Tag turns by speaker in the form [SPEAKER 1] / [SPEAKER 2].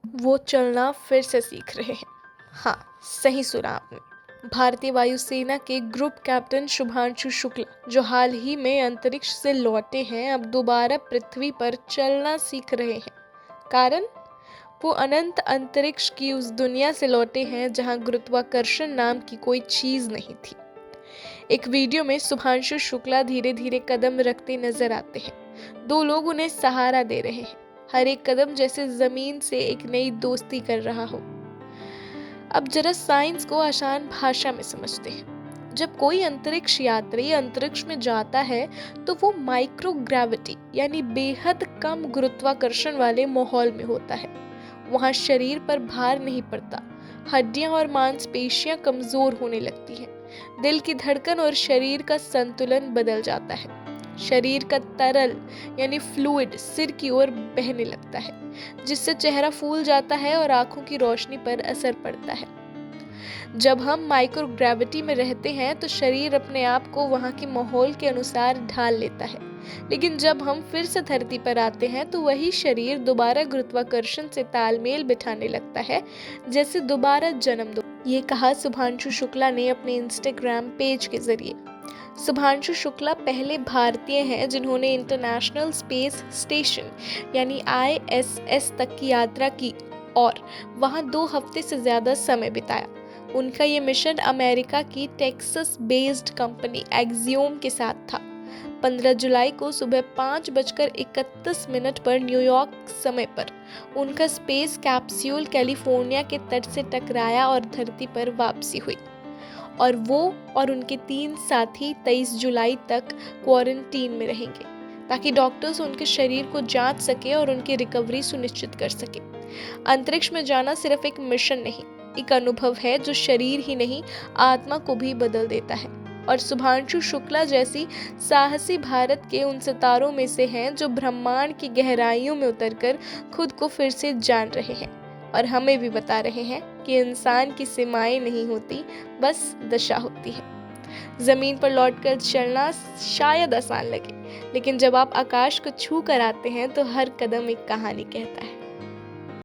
[SPEAKER 1] वो चलना फिर से सीख रहे हैं। हाँ, सही सुना आपने। भारतीय वायुसेना के ग्रुप कैप्टन शुभांशु शुक्ला, जो हाल ही में अंतरिक्ष से लौटे हैं, अब दोबारा पृथ्वी पर चलना सीख रहे हैं। कारण, वो अनंत अंतरिक्ष की उस दुनिया से लौटे हैं जहां गुरुत्वाकर्षण नाम की कोई चीज नहीं थी। एक वीडियो में शुभांशु शुक्ला धीरे धीरे कदम रखते नजर आते हैं। दो लोग उन्हें सहारा दे रहे हैं। हर एक कदम जैसे जमीन से एक नई दोस्ती कर रहा हो। अब जरा साइंस को आसान भाषा में समझते हैं। जब कोई अंतरिक्ष यात्री अंतरिक्ष में जाता है तो वो माइक्रोग्रेविटी यानी बेहद कम गुरुत्वाकर्षण वाले माहौल में होता है। वहाँ शरीर पर भार नहीं पड़ता, हड्डियां और मांसपेशियां कमजोर होने लगती हैं, दिल की धड़कन और शरीर का संतुलन बदल जाता है। शरीर का तरल यानी फ्लूइड सिर की ओर बहने लगता है, जिससे चेहरा फूल जाता है और आंखों की रोशनी पर असर पड़ता है। जब हम माइक्रोग्रेविटी में रहते हैं तो शरीर अपने आप को वहाँ के माहौल के अनुसार ढाल लेता है, लेकिन जब हम फिर से धरती पर आते हैं तो वही शरीर दोबारा गुरुत्वाकर्षण से तालमेल बिठाने लगता है, जैसे दोबारा जन्म दो। ये कहा शुभांशु शुक्ला ने अपने इंस्टाग्राम पेज के जरिए। शुभांशु शुक्ला पहले भारतीय हैं जिन्होंने इंटरनेशनल स्पेस स्टेशन यानी ISS तक की यात्रा की और वहां 2 हफ्ते से ज्यादा समय बिताया। उनका ये मिशन अमेरिका की टेक्सास बेस्ड कंपनी एक्सियोम के साथ था। 15 जुलाई को सुबह 5:31 पर न्यूयॉर्क समय पर उनका स्पेस कैप्सूल कैलिफोर्निया के तट से टकराया और धरती पर वापसी हुई। और वो और उनके 3 साथी 23 जुलाई तक क्वारंटीन में रहेंगे, ताकि डॉक्टर्स उनके शरीर को जांच सके और उनकी रिकवरी सुनिश्चित कर सके। अंतरिक्ष में जाना सिर्फ एक मिशन नहीं, एक अनुभव है जो शरीर ही नहीं, आत्मा को भी बदल देता है। और शुभांशु शुक्ला जैसी साहसी भारत के उन सितारों में से हैं जो ब्रह्मांड की गहराइयों में उतरकर खुद को फिर से जान रहे हैं और हमें भी बता रहे हैं कि इंसान की सीमाएं नहीं होती, बस दशा होती है। जमीन पर लौटकर चलना शायद आसान लगे, लेकिन जब आप आकाश को छू कर आते हैं तो हर कदम एक कहानी कहता है।